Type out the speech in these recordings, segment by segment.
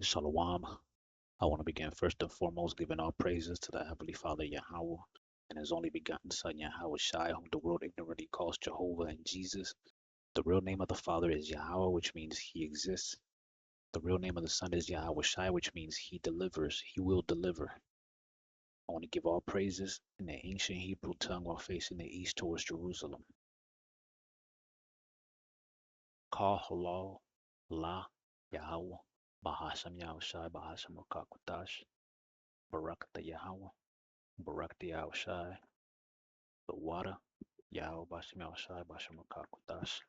Shalom. I want to begin first and foremost giving all praises to the Heavenly Father Yahweh and His only begotten Son Yahweh Shai, whom the world ignorantly calls Jehovah and Jesus. The real name of the Father is Yahweh, which means He exists. The real name of the Son is Yahweh Shai, which means He delivers. He will deliver. I want to give all praises in the ancient Hebrew tongue while facing the east towards Jerusalem. Ka halal la Yahweh Bahashem Yahweh Shai Bahashem Rakakwatash Barakata Yahweh Barakata Yahweh Shai the water. Yahweh Bashem Yahushai Bashem Rakakwatash.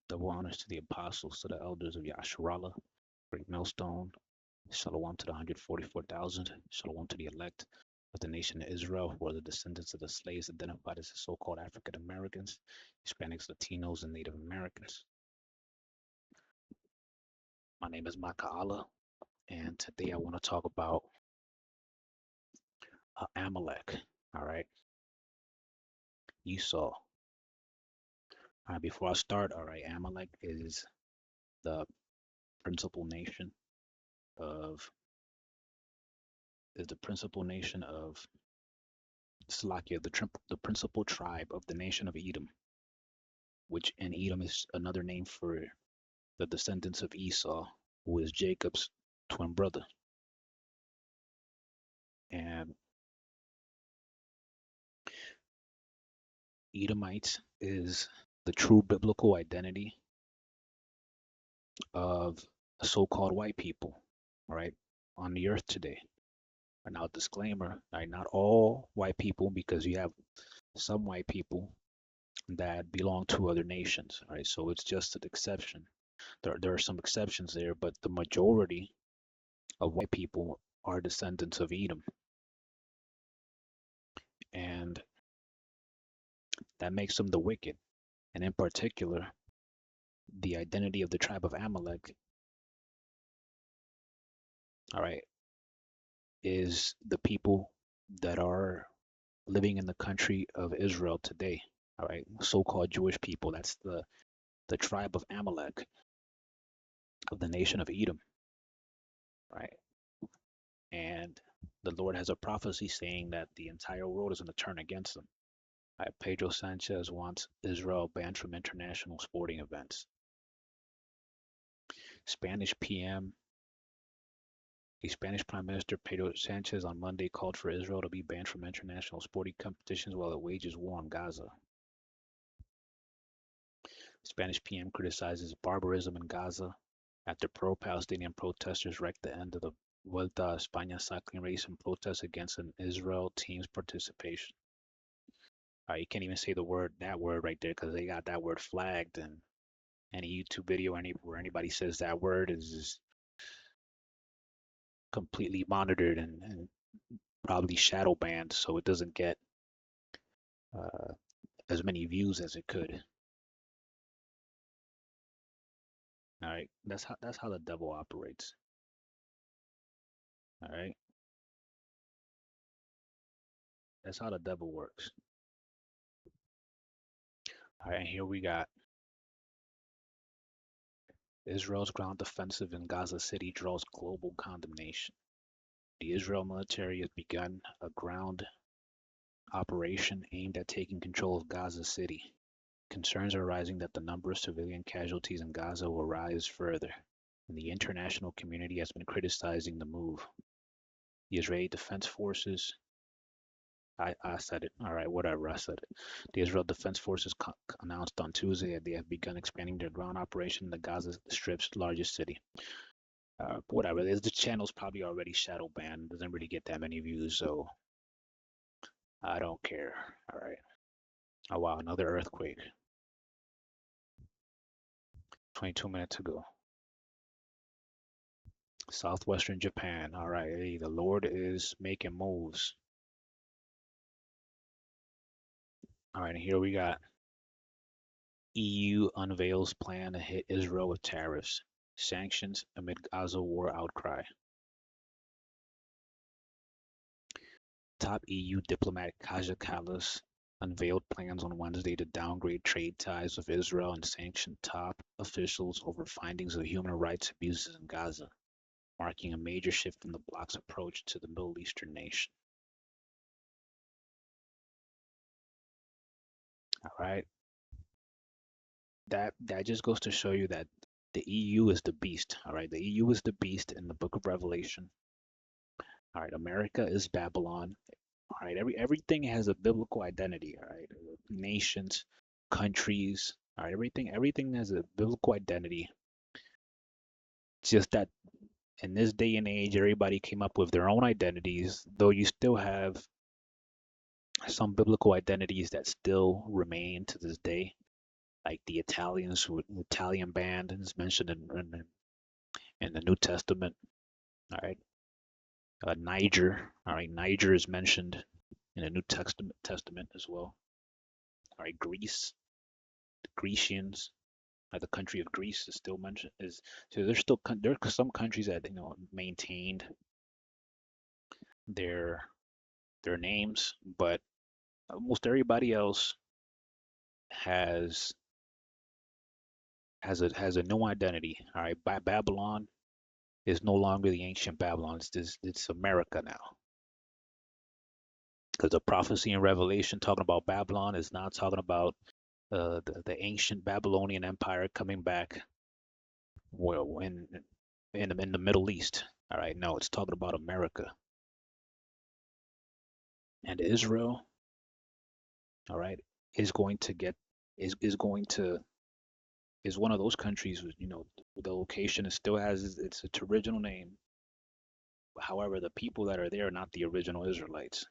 Double honors to the apostles, to the elders of Yasharala, Greatmillstone. Shalom to the 144,000. Shalom to the elect of the nation of Israel, who are the descendants of the slaves identified as the so-called African Americans, Hispanics, Latinos, and Native Americans. My name is Maka'ala, and today I want to talk about Amalek. All right, Esau. All right, before I start, all right, Amalek is the principal nation of Slakia, the principal tribe of the nation of Edom, which in Edom is another name for the descendants of Esau, who is Jacob's twin brother. And Edomites is the true biblical identity of so-called white people, right, on the earth today. And now, disclaimer, right, not all white people, because you have some white people that belong to other nations, right? So it's just an exception. There are some exceptions there, but the majority of white people are descendants of Edom. And that makes them the wicked. And in particular, the identity of the tribe of Amalek, all right, is the people that are living in the country of Israel today, all right, so-called Jewish people. That's the tribe of Amalek of the nation of Edom, right? And the Lord has a prophecy saying that the entire world is going to turn against them. Right? Pedro Sanchez wants Israel banned from international sporting events. The Spanish Prime Minister Pedro Sanchez on Monday called for Israel to be banned from international sporting competitions while it wages war on Gaza. Spanish PM criticizes barbarism in Gaza after pro-Palestinian protesters wrecked the end of the Vuelta a España cycling race and protests against an Israel team's participation. You can't even say that word right there, because they got that word flagged, and any YouTube video where anybody says that word is completely monitored and probably shadow banned, so it doesn't get as many views as it could. All right, that's how the devil operates. All right, that's how the devil works. All right, and here we got Israel's ground offensive in Gaza City draws global condemnation. The Israel military has begun a ground operation aimed at taking control of Gaza City. Concerns are rising that the number of civilian casualties in Gaza will rise further, and the international community has been criticizing the move. The Israeli Defense Forces, I said it, all right, whatever, I said it. The Israel Defense Forces announced on Tuesday that they have begun expanding their ground operation in the Gaza Strip's largest city. Whatever, the channel's probably already shadow banned, doesn't really get that many views, so I don't care, all right. Oh wow, another earthquake. 22 minutes ago. Southwestern Japan. All right, hey, the Lord is making moves. All right, and here we got EU unveils plan to hit Israel with tariffs, sanctions amid Gaza war outcry. Top EU diplomat Kaja Kallas unveiled plans on Wednesday to downgrade trade ties with Israel and sanction top officials over findings of human rights abuses in Gaza, marking a major shift in the bloc's approach to the Middle Eastern nation. All right, that just goes to show you that the EU is the beast. All right, the EU is the beast in the Book of Revelation. All right, America is Babylon. All right, everything has a biblical identity. All right, nations, countries. All right, everything has a biblical identity. It's just that in this day and age, everybody came up with their own identities, though you still have some biblical identities that still remain to this day, like the Italians, the Italian band is mentioned in the New Testament. All right, Niger. All right, Niger is mentioned in the New Testament as well. All right, Greece, the Grecians, the country of Greece is still mentioned. Is so there are some countries that maintained their their names, but almost everybody else has has a new identity. All right, Babylon is no longer the ancient Babylon. It's America now. Because the prophecy in Revelation talking about Babylon is not talking about the ancient Babylonian Empire coming back well in the Middle East. All right, no, it's talking about America and Israel. All right, is going to get is going to is one of those countries with the location it still has its original name. However, the people that are there are not the original Israelites,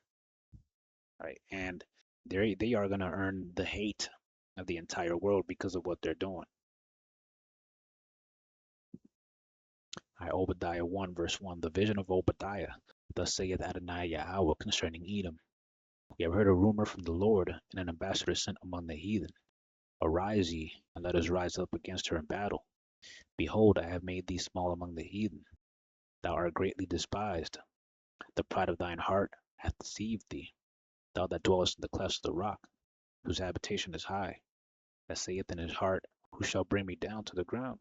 right? And they are going to earn the hate of the entire world because of what they're doing. Obadiah 1 verse 1, the vision of Obadiah. Thus saith Adonai Yahweh concerning Edom. We have heard a rumor from the Lord, and an ambassador sent among the heathen. Arise ye, and let us rise up against her in battle. Behold, I have made thee small among the heathen. Thou art greatly despised. The pride of thine heart hath deceived thee. Thou that dwellest in the clefts of the rock, whose habitation is high, that saith in his heart, who shall bring me down to the ground?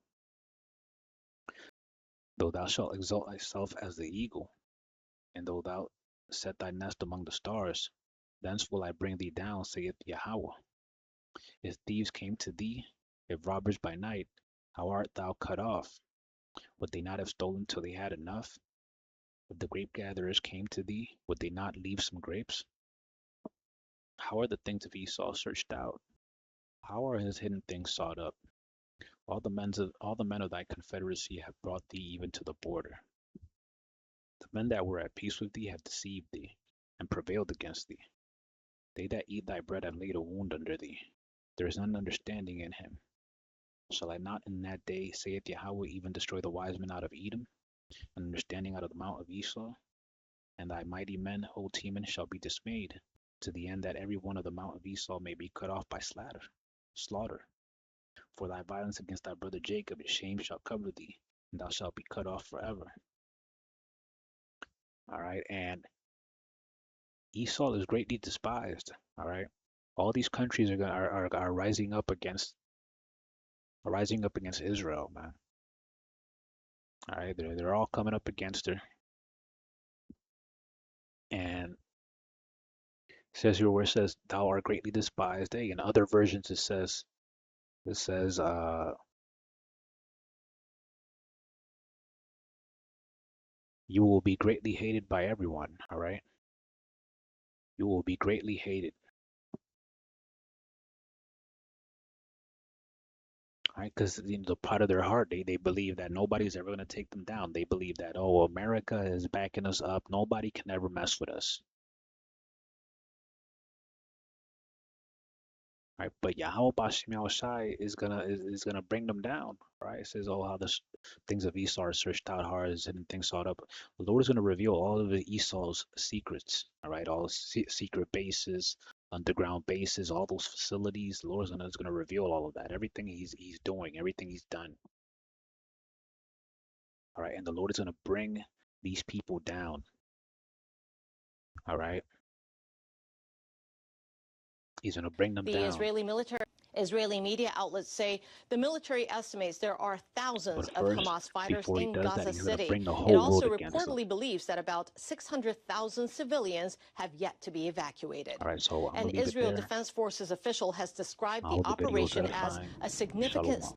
Though thou shalt exalt thyself as the eagle, and though thou set thy nest among the stars, thence will I bring thee down, saith Yahweh. If thieves came to thee, if robbers by night, how art thou cut off? Would they not have stolen till they had enough? If the grape gatherers came to thee, would they not leave some grapes? How are the things of Esau searched out? How are his hidden things sought up? All the men of thy confederacy have brought thee even to the border. The men that were at peace with thee have deceived thee, and prevailed against thee. They that eat thy bread have laid a wound under thee. There is none understanding in him. Shall I not in that day, saith Yahweh, even destroy the wise men out of Edom, and understanding out of the mount of Esau? And thy mighty men, O Teman, shall be dismayed, to the end that every one of the mount of Esau may be cut off by slaughter. For thy violence against thy brother Jacob, shame shall cover thee, and thou shalt be cut off forever. All right, and Esau is greatly despised. All right, all these countries are rising up against Israel, man. All right, they're all coming up against her, and it says here where it says thou art greatly despised. Hey, in other versions it says you will be greatly hated by everyone. All right, you will be greatly hated. Right? Because the part of their heart, they believe that nobody's ever going to take them down. They believe that, oh, America is backing us up. Nobody can ever mess with us. Right? But Yahweh Bashim Yahushai is gonna bring them down. Right? It says, oh, how the things of Esau are searched out hard, his hidden things sought up. The Lord is going to reveal all of the Esau's secrets. All right, all secret bases, underground bases, all those facilities. The Lord is gonna reveal all of that. Everything he's doing, everything he's done. All right, and the Lord is going to bring these people down. All right, He's going to bring them The down. Israeli media outlets say the military estimates there are thousands But of first, Hamas fighters before he in does that, Gaza he's going to City. bring the It whole world also against them. reportedly believes that about 600,000 civilians have yet to be evacuated. All right, so I'm An going to leave it Israel there. Defense Forces official has described I the hope the video was operation as edifying. a significant Shalom.